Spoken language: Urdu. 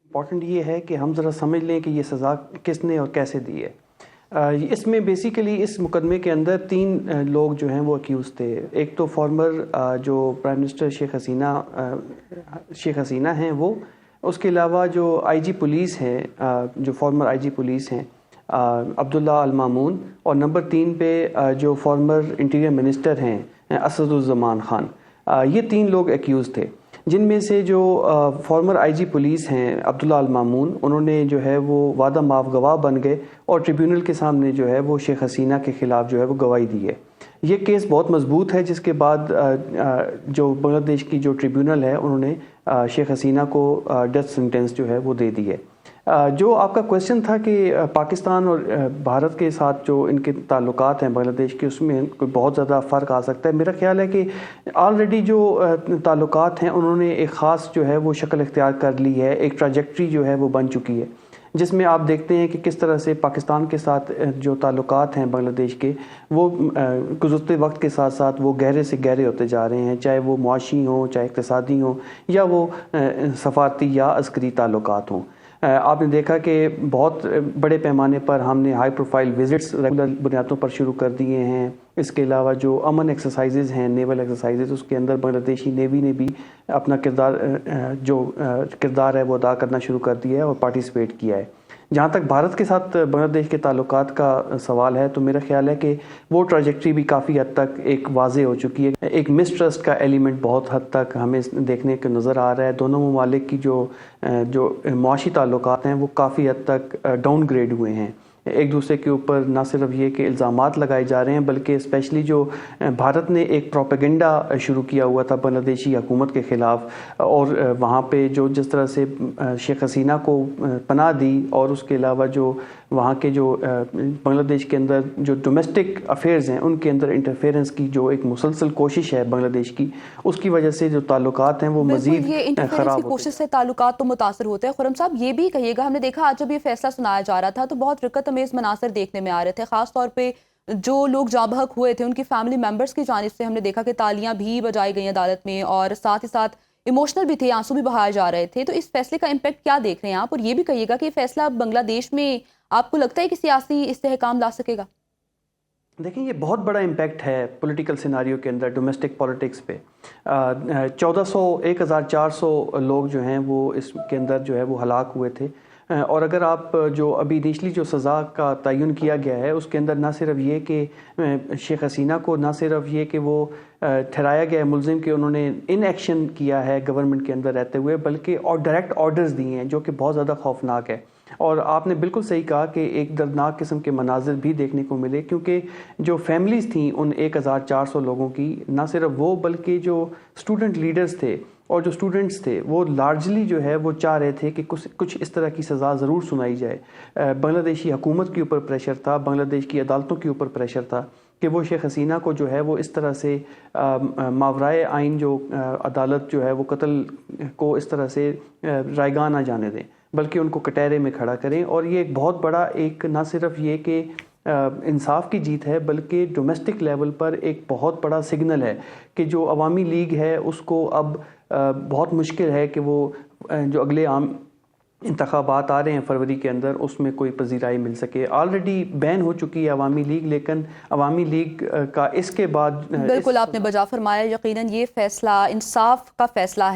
امپورٹنٹ یہ ہے کہ ہم ذرا سمجھ لیں کہ یہ سزا کس نے اور کیسے دی ہے۔ اس میں بیسیکلی اس مقدمے کے اندر 3 لوگ جو ہیں وہ اکیوز تھے۔ ایک تو فارمر جو پرائم منسٹر شیخ حسینہ ہیں وہ، اس کے علاوہ جو آئی جی پولیس ہیں، جو فارمر آئی جی پولیس ہیں عبداللہ المامون، اور نمبر 3 پہ جو فارمر انٹیریئر منسٹر ہیں اسدالزمان خان۔ یہ 3 لوگ اکیوز تھے، جن میں سے جو فارمر آئی جی پولیس ہیں عبداللہ المامون، انہوں نے جو ہے وہ وعدہ معاف گواہ بن گئے اور ٹریبیونل کے سامنے جو ہے وہ شیخ حسینہ کے خلاف جو ہے وہ گواہی دی ہے۔ یہ کیس بہت مضبوط ہے، جس کے بعد جو بنگلہ دیش کی جو ٹریبیونل ہے انہوں نے شیخ حسینہ کو ڈیتھ سینٹنس جو ہے وہ دے دی ہے۔ جو آپ کا کویشچن تھا کہ پاکستان اور بھارت کے ساتھ جو ان کے تعلقات ہیں بنگلہ دیش کے، اس میں کوئی بہت زیادہ فرق آ سکتا ہے، میرا خیال ہے کہ آلریڈی جو تعلقات ہیں انہوں نے ایک خاص جو ہے وہ شکل اختیار کر لی ہے، ایک ٹریجیکٹری جو ہے وہ بن چکی ہے، جس میں آپ دیکھتے ہیں کہ کس طرح سے پاکستان کے ساتھ جو تعلقات ہیں بنگلہ دیش کے، وہ گزرتے وقت کے ساتھ ساتھ وہ گہرے سے گہرے ہوتے جا رہے ہیں، چاہے وہ معاشی ہوں، چاہے اقتصادی ہوں، یا وہ سفارتی یا عسکری تعلقات ہوں۔ آپ نے دیکھا کہ بہت بڑے پیمانے پر ہم نے ہائی پروفائل وزٹس ریگولر بنیادوں پر شروع کر دیے ہیں۔ اس کے علاوہ جو امن ایکسرسائزز ہیں، نیول ایکسرسائزز، اس کے اندر بنگلہ دیشی نیوی نے بھی اپنا کردار ہے وہ ادا کرنا شروع کر دیا ہے اور پارٹیسپیٹ کیا ہے۔ جہاں تک بھارت کے ساتھ بنگلہ دیش کے تعلقات کا سوال ہے تو میرا خیال ہے کہ وہ ٹریجیکٹری بھی کافی حد تک ایک واضح ہو چکی ہے۔ ایک مسٹرسٹ کا ایلیمنٹ بہت حد تک ہمیں دیکھنے کو نظر آ رہا ہے۔ دونوں ممالک کی جو معاشی تعلقات ہیں وہ کافی حد تک ڈاؤن گریڈ ہوئے ہیں۔ ایک دوسرے کے اوپر نہ صرف یہ کہ الزامات لگائے جا رہے ہیں، بلکہ اسپیشلی جو بھارت نے ایک پروپیگنڈا شروع کیا ہوا تھا بنگلہ دیشی حکومت کے خلاف، اور وہاں پہ جو جس طرح سے شیخ حسینہ کو پناہ دی، اور اس کے علاوہ جو وہاں کے جو بنگلہ دیش کے اندر جو ڈومیسٹک افیئرز ہیں ان کے اندر انٹرفیئرنس کی جو ایک مسلسل کوشش ہے بنگلہ دیش کی، اس کی وجہ سے جو تعلقات ہیں وہ مزید خراب ہوتے ہیں۔ کوشش سے تعلقات تو متاثر ہوتے ہیں۔ خرم صاحب یہ بھی کہیے گا، ہم نے دیکھا آج جب یہ فیصلہ سنایا جا رہا تھا تو بہت رکت امیز مناظر دیکھنے میں آ رہے تھے، خاص طور پہ جو لوگ جاں بحق ہوئے تھے ان کی فیملی ممبرز کی جانب سے ہم نے دیکھا کہ تالیاں بھی بجائی گئی عدالت میں، اور ساتھ ہی ساتھ ایموشنل بھی تھے، آنسو بھی بہائے جا رہے تھے۔ تو اس فیصلے کا امپیکٹ کیا دیکھ رہے ہیں آپ؟ اور یہ بھی کہیے گا کہ یہ فیصلہ بنگلہ دیش میں آپ کو لگتا ہے کہ سیاسی استحکام لا سکے گا؟ دیکھیں، یہ بہت بڑا امپیکٹ ہے پولیٹیکل سیناریو کے اندر، ڈومیسٹک پالیٹکس پہ۔ 1400 لوگ جو ہیں وہ اس کے اندر جو ہے وہ ہلاک ہوئے تھے، اور اگر آپ جو ابھی انیشلی جو سزا کا تعین کیا گیا ہے اس کے اندر نہ صرف یہ کہ شیخ حسینہ کو نہ صرف یہ کہ وہ ٹھہرایا گیا ہے ملزم کہ انہوں نے ان ایکشن کیا ہے گورنمنٹ کے اندر رہتے ہوئے، بلکہ اور ڈائریکٹ آرڈرز دیے ہیں جو کہ بہت زیادہ خوفناک ہے۔ اور آپ نے بالکل صحیح کہا کہ ایک دردناک قسم کے مناظر بھی دیکھنے کو ملے، کیونکہ جو فیملیز تھیں ان 1400 لوگوں کی، نہ صرف وہ بلکہ جو اسٹوڈنٹ لیڈرز تھے اور جو اسٹوڈنٹس تھے، وہ لارجلی جو ہے وہ چاہ رہے تھے کہ کچھ اس طرح کی سزا ضرور سنائی جائے۔ بنگلہ دیشی حکومت کے اوپر پریشر تھا، بنگلہ دیش کی عدالتوں کے اوپر پریشر تھا کہ وہ شیخ حسینہ کو جو ہے وہ اس طرح سے ماورائے آئین جو عدالت جو ہے وہ قتل کو اس طرح سے رائیگاں نہ جانے دیں، بلکہ ان کو کٹہرے میں کھڑا کریں۔ اور یہ ایک بہت بڑا ایک نہ صرف یہ کہ انصاف کی جیت ہے، بلکہ ڈومیسٹک لیول پر ایک بہت بڑا سگنل ہے کہ جو عوامی لیگ ہے اس کو اب بہت مشکل ہے کہ وہ جو اگلے عام انتخابات آ رہے ہیں فروری کے اندر، اس میں کوئی پذیرائی مل سکے۔ آلریڈی بین ہو چکی ہے عوامی لیگ، لیکن عوامی لیگ کا اس کے بعد بالکل آپ نے بجا فرمایا، یقیناً یہ فیصلہ انصاف کا فیصلہ ہے۔